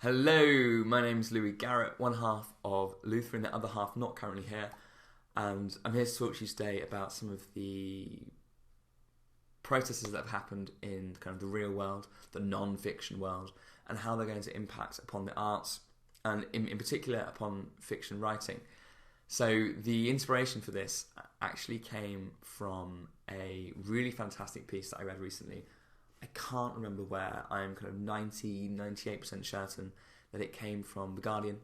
Hello, my name's Louis Garrett, one half of Luther and the other half not currently here, and I'm here to talk to you today about some of the processes that have happened in kind of the real world, the non-fiction world, and how they're going to impact upon the arts, and in particular upon fiction writing. So the inspiration for this actually came from a really fantastic piece that I read recently. I can't remember where. I'm kind of 98% certain that it came from The Guardian,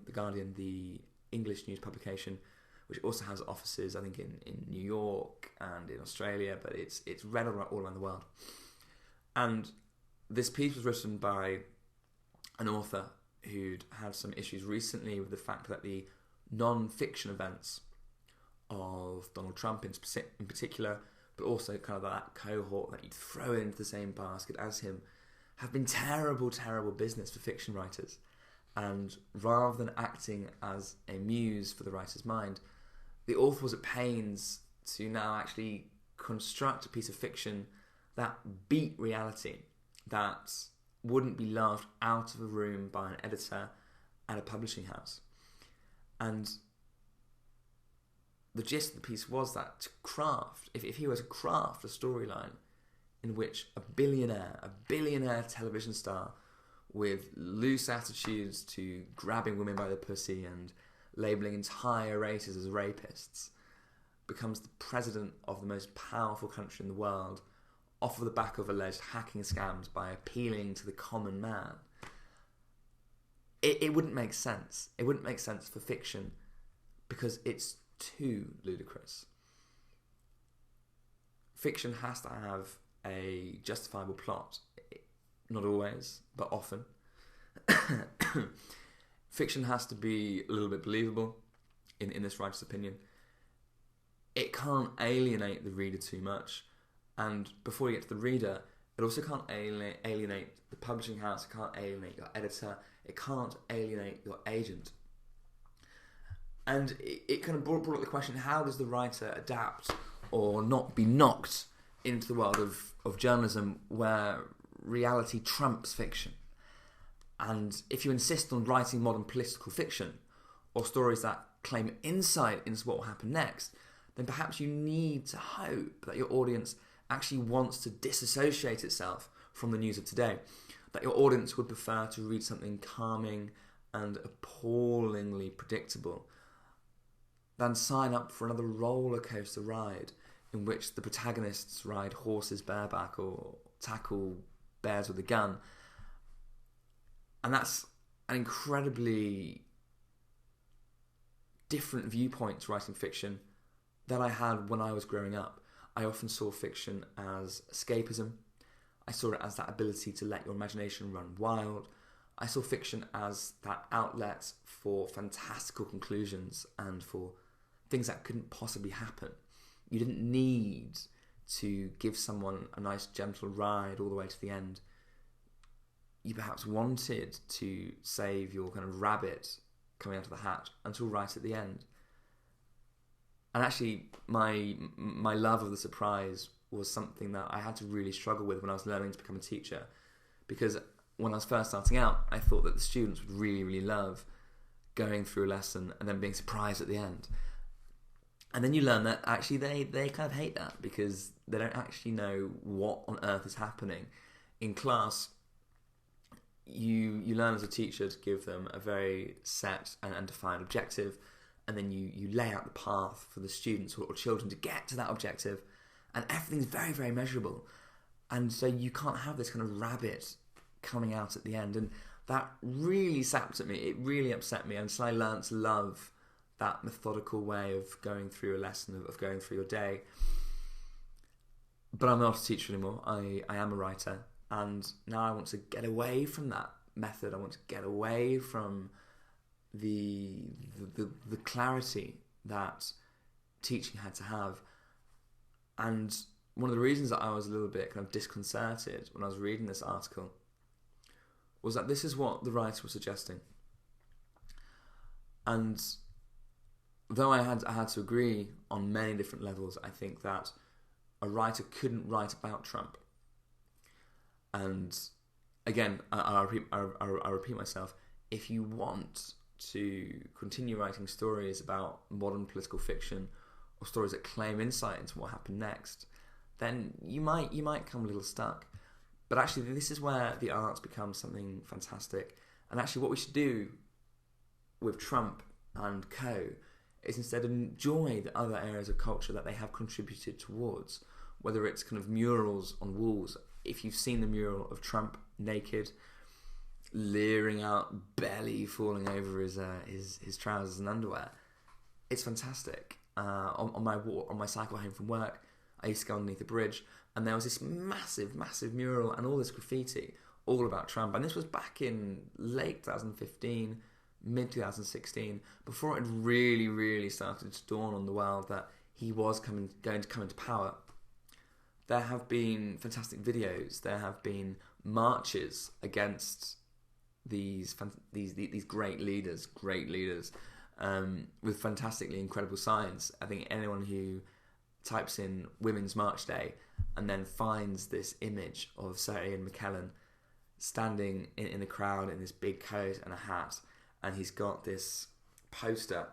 the English news publication, which also has offices, I think, in New York and in Australia, but it's read all around the world. And this piece was written by an author who'd had some issues recently with the fact that the non-fiction events of Donald Trump in particular, but also kind of that cohort that you'd throw into the same basket as him, have been terrible, terrible business for fiction writers. And rather than acting as a muse for the writer's mind, the author was at pains to now actually construct a piece of fiction that beat reality, that wouldn't be laughed out of a room by an editor at a publishing house. And the gist of the piece was that to craft, if he were to craft a storyline in which a billionaire television star with loose attitudes to grabbing women by the pussy and labelling entire races as rapists becomes the president of the most powerful country in the world off of the back of alleged hacking scams by appealing to the common man, it wouldn't make sense. It wouldn't make sense for fiction because it's too ludicrous. Fiction has to have a justifiable plot. Not always, but often. Fiction has to be a little bit believable, in this writer's opinion. It can't alienate the reader too much. And before you get to the reader, it also can't alienate the publishing house, it can't alienate your editor, it can't alienate your agent. And it kind of brought up the question, how does the writer adapt or not be knocked into the world of journalism where reality trumps fiction? And if you insist on writing modern political fiction or stories that claim insight into what will happen next, then perhaps you need to hope that your audience actually wants to disassociate itself from the news of today, that your audience would prefer to read something calming and appallingly predictable than sign up for another roller coaster ride in which the protagonists ride horses bareback or tackle bears with a gun. And that's an incredibly different viewpoint to writing fiction that I had when I was growing up. I often saw fiction as escapism. I saw it as that ability to let your imagination run wild. I saw fiction as that outlet for fantastical conclusions and for things that couldn't possibly happen. You didn't need to give someone a nice gentle ride all the way to the end. You perhaps wanted to save your kind of rabbit coming out of the hat until right at the end. And actually, my love of the surprise was something that I had to really struggle with when I was learning to become a teacher. Because when I was first starting out, I thought that the students would really, really love going through a lesson and then being surprised at the end. And then you learn that actually they kind of hate that because they don't actually know what on earth is happening. In class, you learn as a teacher to give them a very set and defined objective, and then you lay out the path for the students or children to get to that objective, and everything's very, very measurable. And so you can't have this kind of rabbit coming out at the end. And that really sapped at me. It really upset me until I learned to love that methodical way of going through a lesson, of going through your day. But I'm not a teacher anymore. I am a writer. And now I want to get away from that method. I want to get away from the clarity that teaching had to have. And one of the reasons that I was a little bit kind of disconcerted when I was reading this article was that this is what the writer was suggesting. And though I had to agree on many different levels, I think that a writer couldn't write about Trump. And again, I repeat myself, if you want to continue writing stories about modern political fiction or stories that claim insight into what happened next, then you might come a little stuck. But actually, this is where the arts become something fantastic. And actually, what we should do with Trump and co is instead enjoy the other areas of culture that they have contributed towards, whether it's kind of murals on walls. If you've seen the mural of Trump naked, leering out, belly falling over his trousers and underwear, it's fantastic. On my cycle home from work, I used to go underneath the bridge, and there was this massive mural and all this graffiti all about Trump. And this was back in late 2015, mid 2016, before it had really started to dawn on the world that he was going to come into power. There have been fantastic videos. There have been marches against these great leaders, with fantastically incredible signs. I think anyone who types in Women's March Day and then finds this image of Sir Ian McKellen standing in a crowd in this big coat and a hat, and he's got this poster.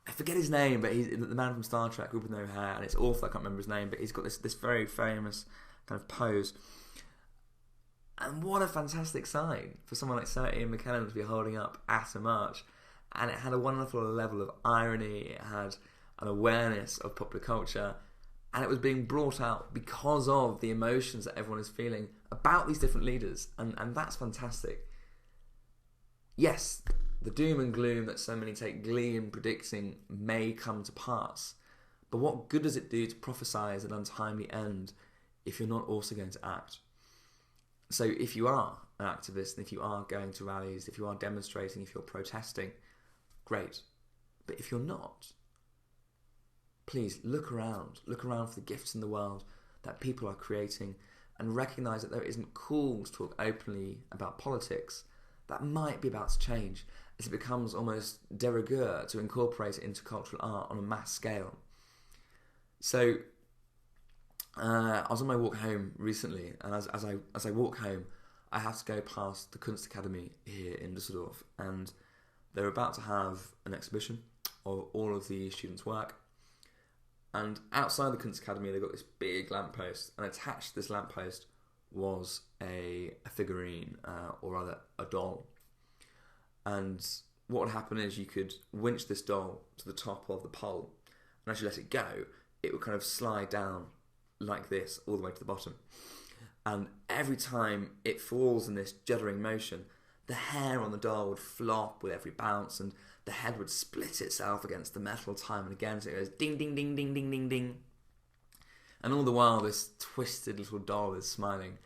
I forget his name, but he's the man from Star Trek with no hair, and it's awful, I can't remember his name, but he's got this very famous kind of pose. And what a fantastic sign for someone like Sir Ian McKellen to be holding up at a march. And it had a wonderful level of irony, it had an awareness of popular culture, and it was being brought out because of the emotions that everyone is feeling about these different leaders, and that's fantastic. Yes, the doom and gloom that so many take glee in predicting may come to pass, but what good does it do to prophesy an untimely end if you're not also going to act? So if you are an activist, and if you are going to rallies, if you are demonstrating, if you're protesting, great. But if you're not, please look around for the gifts in the world that people are creating, and recognise that though it isn't cool to talk openly about politics, that might be about to change as it becomes almost de rigueur to incorporate it into cultural art on a mass scale. So I was on my walk home recently, and as I walk home, I have to go past the Kunstakademie here in Düsseldorf, and they're about to have an exhibition of all of the students' work. And outside the Kunstakademie, they've got this big lamppost, and attached to this lamppost was a figurine, or rather a doll. And what would happen is you could winch this doll to the top of the pole, and as you let it go, it would kind of slide down like this all the way to the bottom. And every time it falls in this juddering motion, the hair on the doll would flop with every bounce, and the head would split itself against the metal time and again, so it goes ding, ding, ding, ding, ding, ding, ding. And all the while, this twisted little doll is smiling.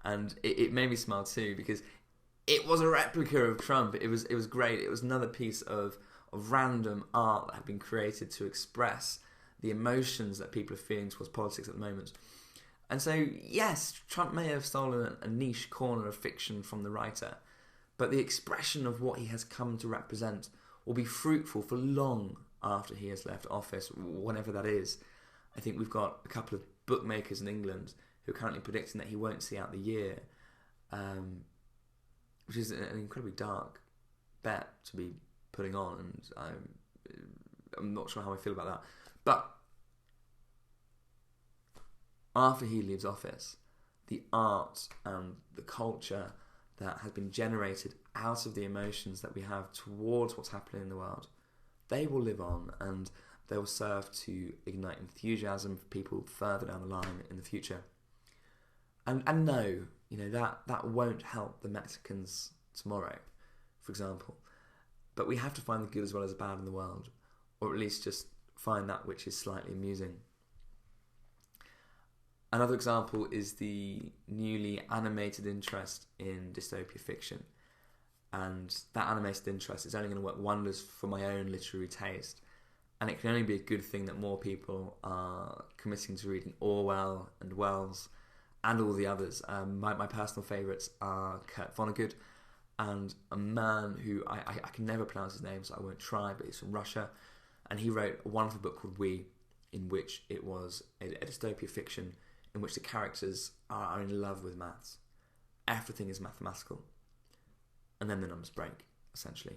And it made me smile too, because it was a replica of Trump. It was great. It was another piece of random art that had been created to express the emotions that people are feeling towards politics at the moment. And so, yes, Trump may have stolen a niche corner of fiction from the writer, but the expression of what he has come to represent will be fruitful for long after he has left office, whenever that is. I think we've got a couple of bookmakers in England who are currently predicting that he won't see out the year, which is an incredibly dark bet to be putting on, and I'm not sure how I feel about that. But after he leaves office, the art and the culture that has been generated out of the emotions that we have towards what's happening in the world, they will live on, and they will serve to ignite enthusiasm for people further down the line in the future. And no, that won't help the Mexicans tomorrow, for example. But we have to find the good as well as the bad in the world, or at least just find that which is slightly amusing. Another example is the newly animated interest in dystopia fiction. And that animated interest is only going to work wonders for my own literary taste. And it can only be a good thing that more people are committing to reading Orwell and Wells and all the others. My personal favourites are Kurt Vonnegut and a man who I can never pronounce his name, so I won't try, but he's from Russia. And he wrote a wonderful book called We, in which it was a dystopia fiction in which the characters are in love with maths. Everything is mathematical. and then the numbers break, essentially.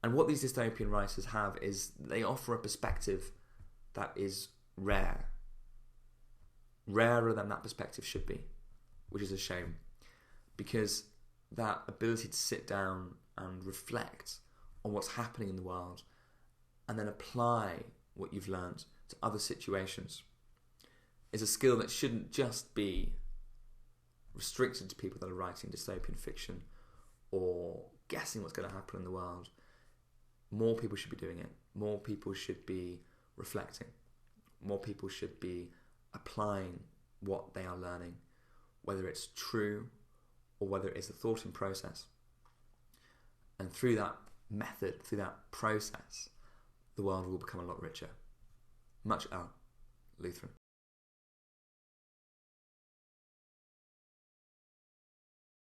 And what these dystopian writers have is they offer a perspective that is rare. Rarer than that perspective should be, which is a shame. Because that ability to sit down and reflect on what's happening in the world and then apply what you've learned to other situations is a skill that shouldn't just be restricted to people that are writing dystopian fiction or guessing what's going to happen in the world. More people should be doing it. More people should be reflecting. More people should be applying what they are learning, whether it's true or whether it is a thought in process. And through that method, through that process, the world will become a lot richer. Much L. Lutheran.